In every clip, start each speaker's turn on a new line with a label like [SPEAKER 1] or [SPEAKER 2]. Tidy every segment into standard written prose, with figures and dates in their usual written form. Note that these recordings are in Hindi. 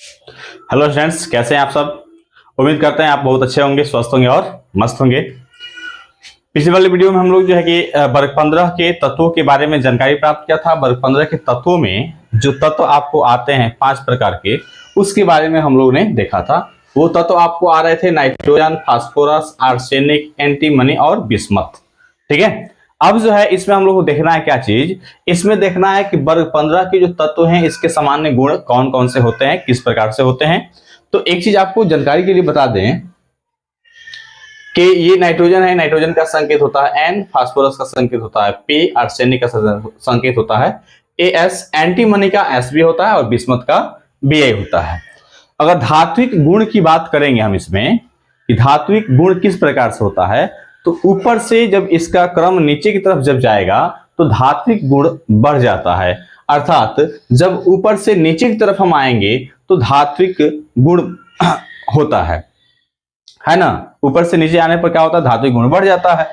[SPEAKER 1] हेलो फ्रेंड्स, कैसे हैं आप सब। उम्मीद करते हैं आप बहुत अच्छे होंगे, स्वस्थ होंगे और मस्त होंगे। पिछली वाली वीडियो में हम लोग जो है कि वर्ग 15 के तत्वों के बारे में जानकारी प्राप्त किया था। वर्ग 15 के तत्वों में जो तत्व आपको आते हैं 5 प्रकार के, उसके बारे में हम लोग ने देखा था। वो तत्व आपको आ रहे थे नाइट्रोजन, फास्फोरस, आर्सेनिक, एंटीमनी और बिस्मथ। ठीक है। अब जो है इसमें हम लोग को देखना है क्या चीज, इसमें देखना है कि वर्ग 15 के जो तत्व हैं इसके सामान्य गुण कौन कौन से होते हैं, किस प्रकार से होते हैं। तो एक चीज आपको जानकारी के लिए बता दें कि ये नाइट्रोजन है, नाइट्रोजन का संकेत होता है N, फास्फोरस का संकेत होता है P, आर्सेनिक का संकेत होता है AS, एंटीमनी का S भी होता है और बिस्मथ का Bi होता है। अगर धात्विक गुण की बात करेंगे हम इसमें कि धात्विक गुण किस प्रकार से होता है, तो ऊपर से जब इसका क्रम नीचे की तरफ जब जाएगा तो धात्विक गुण बढ़ जाता है। अर्थात जब ऊपर से नीचे की तरफ हम आएंगे तो धात्विक गुण होता है ना। ऊपर से नीचे आने पर क्या होता है, धात्विक गुण बढ़ जाता है।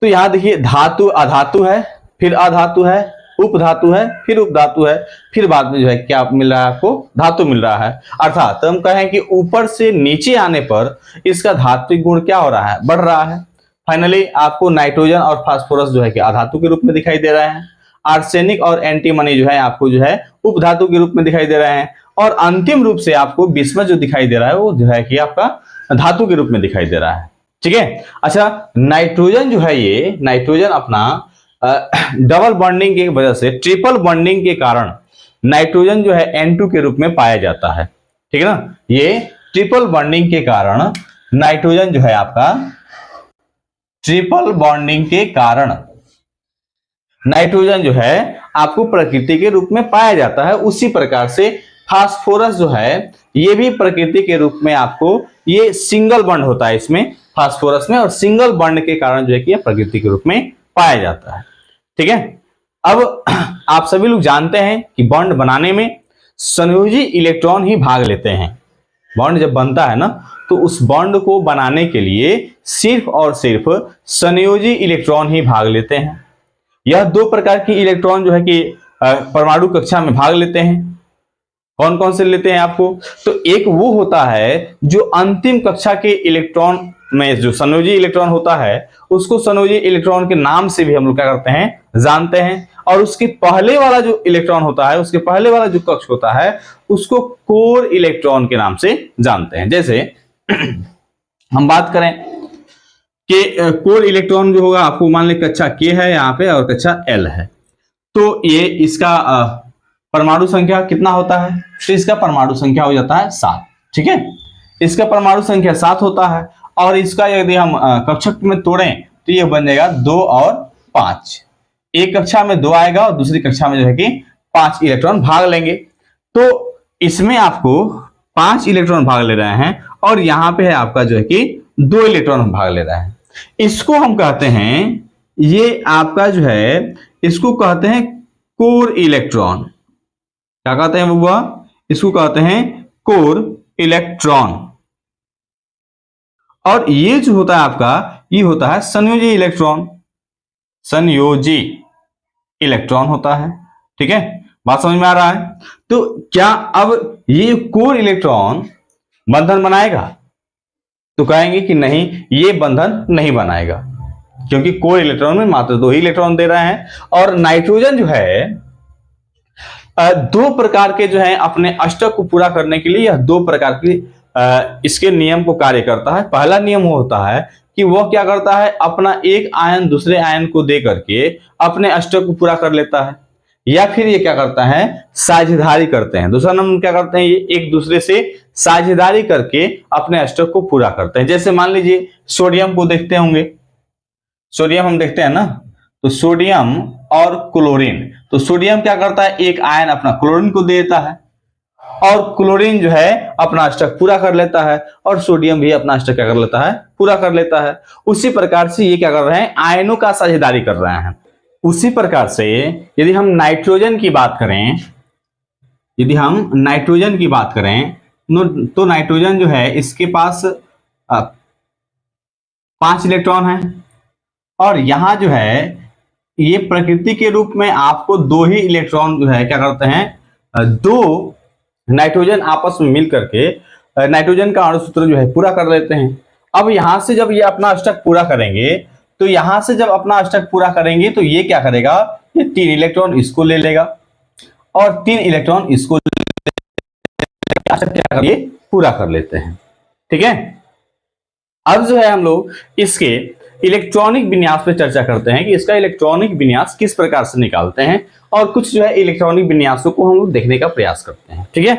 [SPEAKER 1] तो यहां देखिए, धातु अधातु है, फिर अधातु है, उपधातु है, फिर उपधातु है, फिर बाद में जो है क्या मिल रहा है आपको, धातु मिल रहा है। अर्थात हम कहें कि ऊपर से नीचे आने पर इसका धात्विक गुण क्या हो रहा है, बढ़ रहा है। फाइनली आपको नाइट्रोजन और फास्फोरस जो है कि अधातु के रूप में दिखाई दे रहे हैं। आर्सेनिक और एंटीमनी जो है आपको जो है उपधातु के रूप में दिखाई दे रहे हैं। और अंतिम रूप से आपको बिस्मथ जो दिखाई दे रहा है वो जो है कि आपका धातु के रूप में दिखाई दे रहा है। ठीक है। अच्छा, नाइट्रोजन जो है, ये नाइट्रोजन अपना डबल बॉन्डिंग की वजह से, ट्रिपल बॉन्डिंग के कारण नाइट्रोजन जो है N2 के रूप में पाया जाता है। ठीक है ना। ये ट्रिपल बॉन्डिंग के कारण नाइट्रोजन जो है आपका, ट्रिपल बॉन्डिंग के कारण नाइट्रोजन जो है आपको प्रकृति के रूप में पाया जाता है। उसी प्रकार से फास्फोरस जो है ये भी प्रकृति के रूप में आपको, ये सिंगल बॉन्ड होता है इसमें फास्फोरस में, और सिंगल बॉन्ड के कारण जो है कि यह प्रकृति के रूप में पाया जाता है। ठीक है। अब आप सभी लोग जानते हैं कि बॉन्ड बनाने में संयोजी इलेक्ट्रॉन ही भाग लेते हैं। बॉन्ड जब बनता है ना तो उस बॉन्ड को बनाने के लिए सिर्फ और सिर्फ संयोजी इलेक्ट्रॉन ही भाग लेते हैं। यह 2 प्रकार की इलेक्ट्रॉन जो है कि परमाणु कक्षा में भाग लेते हैं। कौन कौन से लेते हैं आपको, तो एक वो होता है जो अंतिम कक्षा के इलेक्ट्रॉन में जो संयोजी इलेक्ट्रॉन होता है उसको संयोजी इलेक्ट्रॉन के नाम से भी हम लोग क्या करते हैं, जानते हैं। और उसके पहले वाला जो इलेक्ट्रॉन होता है, उसके पहले वाला जो कक्ष होता है उसको कोर इलेक्ट्रॉन के नाम से जानते हैं। जैसे हम बात करें कि कोर इलेक्ट्रॉन जो होगा आपको मान लें कक्षा K है यहाँ पे और कक्षा L है, तो ये इसका परमाणु संख्या कितना होता है, तो इसका परमाणु संख्या हो जाता है 7। ठीक है। इसका परमाणु संख्या 7 होता है और इसका यदि हम कक्षक में तोड़ें तो ये बन जाएगा 2 और 5। एक कक्षा में 2 आएगा और दूसरी कक्षा में जो है कि 5 इलेक्ट्रॉन भाग लेंगे। तो इसमें आपको 5 इलेक्ट्रॉन भाग ले रहे हैं और यहाँ पे है आपका जो है कि 2 इलेक्ट्रॉन भाग ले रहे हैं। इसको हम कहते हैं, ये आपका जो है इसको कहते हैं कोर इलेक्ट्रॉन। क्या कहते हैं बबुआ, इसको कहते हैं कोर इलेक्ट्रॉन। और ये जो होता है आपका, ये होता है संयोजी इलेक्ट्रॉन। संयोजी इलेक्ट्रॉन होता है। ठीक है, बात समझ में आ रहा है। तो क्या अब ये कोर इलेक्ट्रॉन बंधन बनाएगा, तो कहेंगे कि नहीं, ये बंधन नहीं बनाएगा, क्योंकि कोर इलेक्ट्रॉन में मात्र 2 ही इलेक्ट्रॉन दे रहे हैं। और नाइट्रोजन जो है 2 प्रकार के जो है अपने अष्टक को पूरा करने के लिए, यह 2 प्रकार की इसके नियम को कार्य करता है। पहला नियम वो होता है कि वह क्या करता है, अपना एक आयन दूसरे आयन को दे करके अपने अष्टक को पूरा कर लेता है। या फिर ये क्या करता है, साझेदारी करते हैं। दूसरा नंबर क्या करते हैं, ये एक दूसरे से साझेदारी करके अपने अष्टक को पूरा करते हैं। जैसे मान लीजिए सोडियम को देखते होंगे, सोडियम हम देखते हैं ना, तो सोडियम और क्लोरीन, तो सोडियम क्या करता है, एक आयन अपना क्लोरीन को देता है और क्लोरीन जो है अपना अष्टक पूरा कर लेता है और सोडियम भी अपना अष्टक क्या कर लेता है, पूरा कर लेता है। उसी प्रकार से ये क्या कर रहे हैं, आयनों का साझेदारी कर रहे हैं। उसी प्रकार से यदि हम नाइट्रोजन की बात करें, यदि हम नाइट्रोजन की बात करें तो नाइट्रोजन जो है इसके पास 5 इलेक्ट्रॉन है और यहां जो है ये प्रकृति के रूप में आपको 2 ही इलेक्ट्रॉन जो है क्या करते हैं, 2 नाइट्रोजन आपस में मिल करके नाइट्रोजन का अणु सूत्र जो है पूरा कर लेते हैं। अब यहां से जब ये अपना अष्टक पूरा करेंगे, तो यहां से जब अपना अष्टक पूरा करेंगे तो ये क्या करेगा, ये 3 इलेक्ट्रॉन इसको ले लेगा और 3 इलेक्ट्रॉन इसको क्या ये पूरा कर लेते हैं। ठीक है, अब जो है हम लोग इसके इलेक्ट्रॉनिक विन्यास पे चर्चा करते हैं कि इसका इलेक्ट्रॉनिक विन्यास किस प्रकार से निकालते हैं और कुछ जो है इलेक्ट्रॉनिक विन्यासों को हम लोग देखने का प्रयास करते हैं। ठीक है,